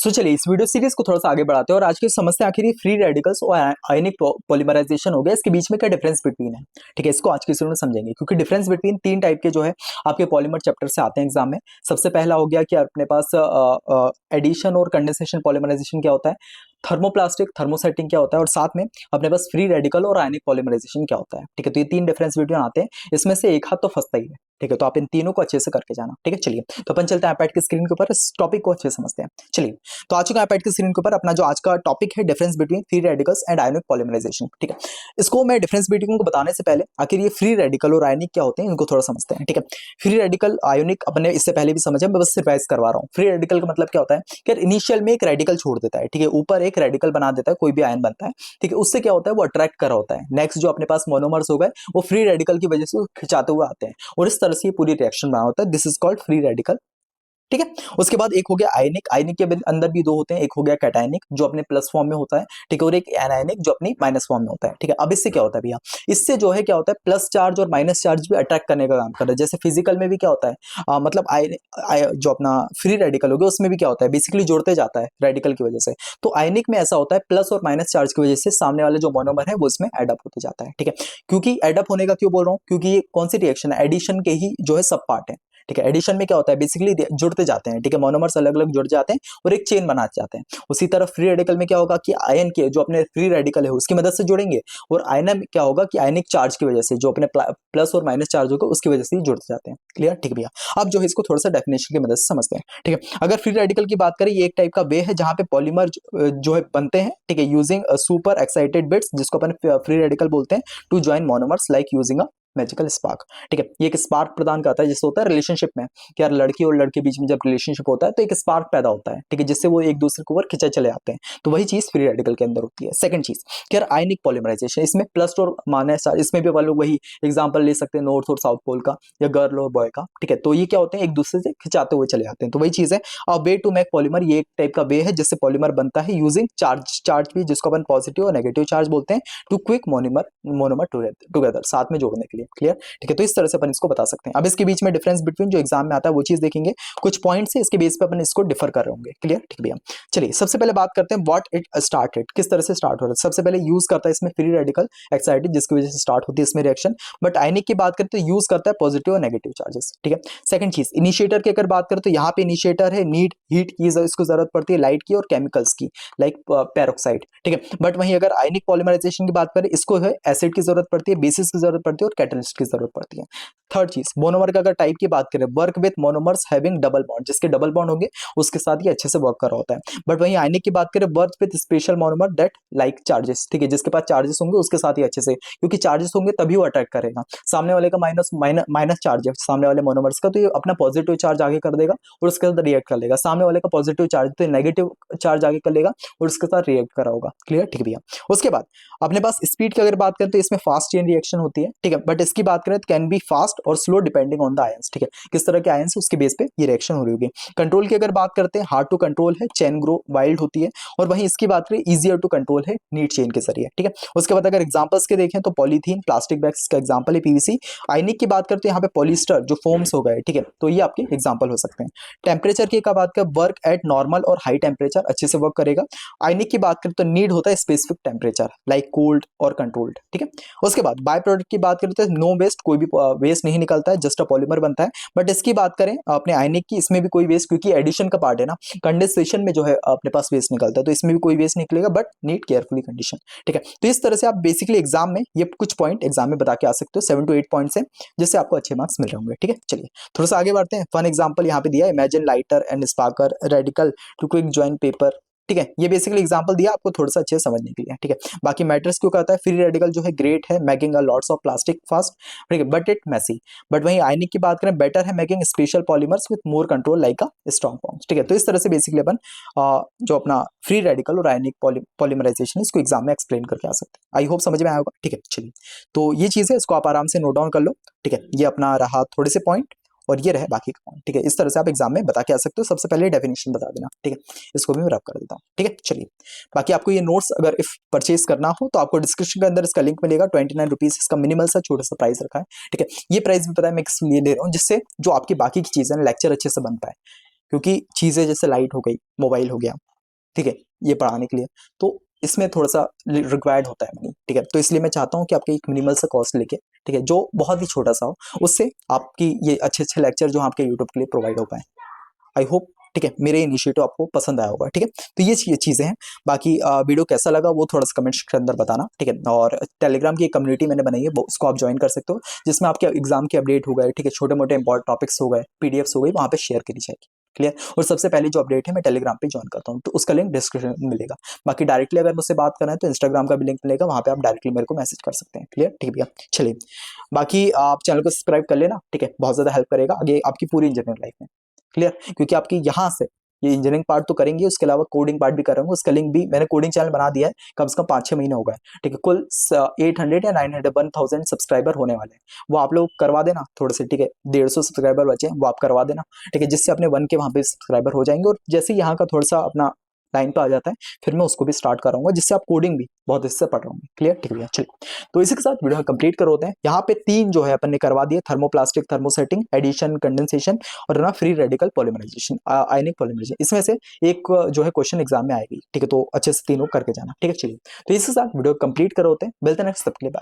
सो चलिए इस video series को थोड़ा सा आगे बढ़ाते हैं और आज की समस्या आखिर ये फ्री रेडिकल्स और आयनिक पॉलीमराइजेशन हो गया, इसके बीच में क्या डिफरेंस बिटवीन है। ठीक है, इसको आज की वीडियो में समझेंगे क्योंकि डिफरेंस बिटवीन तीन टाइप के जो है आपके पॉलीमर चैप्टर से आते हैं एग्जाम में। सबसे पहला हो गया कि अपने पास एडिशन और कंडेंसेशन पॉलीमराइजेशन क्या होता है, थर्मोप्लास्टिक थर्मोसेटिंग क्या होता है, और साथ में अपने पास फ्री रेडिकल और आयनिक पॉलीमराइजेशन क्या होता है। ठीक है, तो ये तीन डिफरेंस वीडियो आते हैं, इसमें से एक हाथ तो फंसता ही है। ठीक है, तो आप इन तीनों को अच्छे से करके जाना। ठीक है, चलिए तो अपन चलते हैं iPad की स्क्रीन के ऊपर, इस टॉपिक को अच्छे से समझते हैं। चलिए तो आ चुका है iPad की स्क्रीन के ऊपर अपना जो आज का टॉपिक है, difference between free radicals and ionic polymerisation. ठीक है, इसको मैं डिफरेंस बिटवीन को बताने से पहले आखिर ये फ्री रेडिकल और आयनिक क्या होते हैं इनको थोड़ा समझते हैं। ठीक है, फ्री रेडिकल आयनिक अपने इससे पहले भी समझा, मैं बस रिवाइज करवा रहा हूँ। फ्री रेडिकल का मतलब क्या होता है कि इनिशियल में एक रेडिकल छोड़ देता है। ठीक है, ऊपर एक रेडिकल बना देता है, कोई भी आयन बनता है। ठीक है, उससे क्या होता है वो अट्रैक्ट कर रहा होता है। नेक्स्ट जो अपने पास मोनोमर्स हो गए वो फ्री रेडिकल की वजह से खिंचाते हुए आते हैं और इस तरह से ये पूरी रिएक्शन बना होता है। This is called free radical. ठीक है, उसके बाद एक हो गया आयनिक। आयनिक के अंदर भी दो होते हैं, एक हो गया कैटायनिक जो अपने प्लस फॉर्म में होता है। ठीक है, और एक एनायनिक जो अपनी माइनस फॉर्म में होता है। ठीक है, अब इससे क्या होता है भैया, इससे जो है क्या होता है प्लस चार्ज और माइनस चार्ज भी अट्रैक्ट करने का काम कर रहा है। जैसे फिजिकल में भी क्या होता है मतलब जो अपना फ्री रेडिकल हो गया उसमें भी क्या होता है बेसिकली जोड़ते जाता है रेडिकल की वजह से। तो आयनिक में ऐसा होता है प्लस और माइनस चार्ज की वजह से सामने वाले जो मोनोमर है वो इसमें एडअप होते जाता है। ठीक है, क्योंकि एडअप होने का क्यों बोल रहा हूँ, क्योंकि ये कौन सी रिएक्शन है, एडिशन के ही जो है सब पार्ट है। ठीक है, एडिशन में क्या होता है बेसिकली जुड़ते जाते हैं। ठीक है, मोनोमर्स अलग अलग जुड़ जाते हैं और एक चेन बना जाते हैं। उसी तरह फ्री रेडिकल में क्या होगा कि आयन के जो अपने फ्री रेडिकल है उसकी मदद से जुड़ेंगे, और आयन में क्या होगा कि आयनिक चार्ज की वजह से जो अपने प्लस और माइनस चार्ज होगा उसकी वजह से जुड़ते जाते हैं। क्लियर, ठीक भैया। अब जो है इसको थोड़ा सा डेफिनेशन की मदद से समझते हैं। ठीक है, अगर फ्री रेडिकल की बात करें, ये एक टाइप का वे है जहां पे पॉलीमर जो है बनते हैं। ठीक है, यूजिंग सुपर एक्साइटेड बिट्स जिसको अपन फ्री रेडिकल बोलते हैं, to join monomers like using a magical spark. ठीक है, ये एक स्पार्क प्रदान करता है जिससे होता है रिलेशनशिप में कि यार लड़की और लड़के बीच में जब रिलेशनशिप होता है तो एक स्पार्क पैदा होता है। ठीक है, जिससे वो एक दूसरे को ओर खिंचे चले आते हैं। तो वही चीज फ्री रेडिकल के अंदर होती है। सेकंड चीज कि यार आयनिक पॉलीमराइजेशन, इसमें प्लस और माइनस, इसमें भी अपन लोग वही एग्जांपल ले सकते हैं नॉर्थ और साउथ पोल का या गर्ल और बॉय का। ठीक है, तो ये क्या होते हैं एक दूसरे से खिंचाते हुए चले आते हैं। तो वही चीज है। अब वे टू मेक पॉलीमर, ये एक टाइप का वे है जिससे पॉलीमर बनता है यूजिंग चार्ज भी जिसको अपन पॉजिटिव और नेगेटिव चार्ज बोलते हैं, टू क्विक मोनोमर टुगेदर साथ में जोड़ने के लिए। क्लियर, ठीक है, तो इस तरह से अपन इसको बता सकते हैं। अब इसके बीच में डिफरेंस बिटवीन जो एग्जाम में आता है वो चीज देखेंगे, कुछ पॉइंट से इसके बेस पे अपन इसको डिफर कर रहे होंगे। क्लियर, ठीक भैया। चलिए सबसे पहले बात करते हैं व्हाट इट स्टार्टेड, किस तरह से स्टार्ट हो रहा है। सबसे पहले यूज करता है इसमें फ्री रेडिकल एक्साइटेड जिसकी वजह से स्टार्ट होती है इसमें रिएक्शन। बट आयनिक की बात करें तो यूज करता है पॉजिटिव और नेगेटिव चार्जेस। ठीक है, सेकंड चीज इनिशिएटर की अगर बात करें तो यहाँ पे इनिशिएटर है नीड हीट की इसको जरूरत पड़ती है, लाइट की और केमिकल्स की लाइक पेरोक्साइड। ठीक है, बट वहीं अगर आयनिक पॉलीमराइजेशन की बात करें इसको है एसिड की जरूरत पड़ती है, बेसिस की जरूरत पड़ती है और कैटलिस्ट की जरूरत पड़ती है। थर्ड चीज मोनोमर का अगर टाइप की बात करें, work with monomers having double bond, जिसके डबल बॉन्ड होंगे उसके साथ ये अच्छे से वर्क कर रहा होता है। बट वहीं आयनिक की बात करें, work with special monomer that like charges. ठीक है, जिसके पास चार्जेस होंगे उसके साथ ही अच्छे से, क्योंकि चार्जेस होंगे तभी वो अट्रैक्ट करेगा। सामने वाले का माइनस चार्ज है सामने वाले मोनोमर्स का, तो ये अपना पॉजिटिव चार्ज आगे कर देगा और उसके साथ रिएक्ट कर लेगा। सामने वाले का पॉजिटिव चार्ज तो नेगेटिव चार्ज आगे कर लेगा और उसके साथ रिएक्ट करा होगा। क्लियर, ठीक भैया। उसके बाद अपने पास स्पीड की अगर बात करें तो इसमें फास्ट चेन रिएक्शन होती है। ठीक है, बट इसकी बात करें तो कैन बी फास्ट और slow depending on the ions. ठीक है, किस तरह के आयंस उसके बेस पे ये रिएक्शन हो रही होगी। कंट्रोल की अगर बात करते हैं, हार्ड टू कंट्रोल है, चेन ग्रो वाइल्ड होती है, और वहीं इसकी बात करें इजियर टू कंट्रोल है नीट चेन के जरिए। ठीक है, उसके बाद अगर एग्जांपल्स के देखें तो पॉलीथीन प्लास्टिक बैग्स का एग्जांपल है पीवीसी। आयनिक की बात करते हैं यहाँ पे पॉलिस्टर जो फोम्स हो गए। ठीक है, तो ये आपके एग्जांपल हो सकते हैं। टेम्परेचर की बात करें, वर्क एट नॉर्मल और हाई टेम्परेचर अच्छे से वर्क करेगा। आयनिक की बात करें तो नीड होता है स्पेसिफिक टेम्परेचर लाइक कोल्ड और कंट्रोल्ड। ठीक है, उसके बाद बाय प्रोडक्ट की बात करें तो नो वेस्ट, कोई भी वेस्ट नहीं निकलता है, जस्ट अ पॉलीमर बनता है। बट इसकी बात करें अपने आयनिक की, इसमें भी कोई वेस्ट, क्योंकि एडिशन का पार्ट है ना, कंडेंसेशन में जो है अपने पास वेस्ट निकलता है, तो इसमें भी कोई वेस्ट निकलेगा, बट नीड केयरफुली कंडीशन। ठीक है, तो इस तरह से आप बेसिकली एग्जाम में ये कुछ पॉइंट एग्जाम में बता के आ सकते हो, 7 to 8 पॉइंट से, जिससे आपको अच्छे मार्क्स मिल रहे होंगे। ठीक है, चलिए थोड़ा सा आगे बढ़ते हैं। फन एग्जाम्पल यहाँ पे दिया, imagine lighter and sparker radical to quick join paper. ठीक है, ये बेसिकली एग्जांपल दिया आपको थोड़ा सा अच्छे से समझने के लिए। ठीक है, बाकी मैटर्स क्यों कहता है, फ्री रेडिकल जो है ग्रेट है making a lots of plastic fast. ठीक है, बट इट मेसी। बट वहीं आयनिक की बात करें, बेटर है making special polymers with more control like a strong bonds. ठीक है, तो इस तरह से बेसिकली अपन जो अपना फ्री रेडिकल और आयनिक पॉलीमराइजेशन इसको एग्जाम में एक्सप्लेन करके आ सकते हैं। आई होप समझ में आया होगा। ठीक है, चलिए तो ये चीज है, इसको आप आराम से नोट डाउन कर लो। ठीक है, ये अपना रहा थोड़े से पॉइंट और ये रहे बाकी का पॉइंट। ठीक है, इस तरह से आप एग्जाम में बता के आ सकते हो। सबसे पहले डेफिनेशन बता देना। ठीक है, इसको भी मैं रब कर देता हूँ। ठीक है, चलिए बाकी आपको ये नोट्स अगर इफ परचेज करना हो तो आपको डिस्क्रिप्शन के अंदर इसका लिंक मिलेगा। 29 रुपीज इसका मिनिमल सा छोटा सा प्राइस रखा है। ठीक है, ये प्राइस भी पता है मैं किस लिए दे रहा हूँ, जिससे जो आपकी बाकी की चीजें लेक्चर अच्छे से बन पाए, क्योंकि चीजें जैसे लाइट हो गई, मोबाइल हो गया, ठीक है, ये पढ़ाने के लिए। तो इसमें थोड़ा सा रिक्वायर्ड होता है मनी, ठीक है। तो इसलिए मैं चाहता हूँ कि आपके एक मिनिमल सा कॉस्ट लेके, ठीक है, जो बहुत ही छोटा सा हो, उससे आपकी ये अच्छे अच्छे लेक्चर जो आपके यूट्यूब के लिए प्रोवाइड हो पाए। आई होप, ठीक है, मेरे इनिशिएटिव आपको पसंद आया होगा, ठीक है। तो ये चीज़ें हैं। बाकी वीडियो कैसा लगा वो थोड़ा सा कमेंट्स के अंदर बताना, ठीक है। और टेलीग्राम की एक कम्युनिटी मैंने बनाई है, उसको आप ज्वाइन कर सकते हो, जिसमें आपके एग्जाम के अपडेट हो गए, ठीक है, छोटे मोटे इंपॉर्टेंट टॉपिक्स हो गए, पीडीएफ्स हो गई, वहाँ पे शेयर करी जाएगी। क्लियर। और सबसे पहले जो अपडेट है मैं टेलीग्राम पे ज्वाइन करता हूँ, तो उसका लिंक डिस्क्रिप्शन में मिलेगा। बाकी डायरेक्टली अगर मुझसे बात करना है तो इंस्टाग्राम का भी लिंक मिलेगा, वहाँ पे आप डायरेक्टली मेरे को मैसेज कर सकते हैं। क्लियर, ठीक है भैया। चलिए, बाकी आप चैनल को सब्सक्राइब कर लेना, ठीक है, बहुत ज़्यादा हेल्प करेगा आगे आपकी पूरी इंजीनियरिंग लाइफ में। क्लियर, क्योंकि आपकी यहाँ से ये इंजीनियरिंग पार्ट तो करेंगे, उसके अलावा कोडिंग पार्ट भी करेंगे। उसका लिंक भी मैंने कोडिंग चैनल बना दिया है, कम से कम 5-6 महीने हो गए, ठीक है। कुल 800 या 900 1000 सब्सक्राइबर होने वाले हैं, वो आप लोग करवा देना थोड़े से, ठीक है। 150 सब्सक्राइबर बचे हैं, वो आप करवा देना, ठीक है, जिससे अपने 1 के वहाँ पे सब्सक्राइबर हो जाएंगे। और जैसे ही यहाँ का थोड़ा सा अपना लाइन पे आ जाता है, फिर मैं उसको भी स्टार्ट कराऊंगा, जिससे आप कोडिंग भी बहुत इससे पढ़ रहे होंगे। क्लियर, ठीक है। चलिए, तो इसी के साथ वीडियो कंप्लीट कर होते हैं। यहाँ पे 3 जो है अपन ने करवा दिए, थर्मोप्लास्टिक थर्मोसेटिंग, एडिशन कंडेंसेशन, और ना फ्री रेडिकल पॉलीमराइजेशन, आयनिक पॉलीमराइजेशन। इसमें से एक जो है क्वेश्चन एग्जाम में आएगी, ठीक है। तो अच्छे से तीनों करके जाना, ठीक है। चलिए, तो इसके साथ वीडियो कंप्लीट कर होते हैं, मिलते हैं नेक्स्ट, तब के लिए बाय।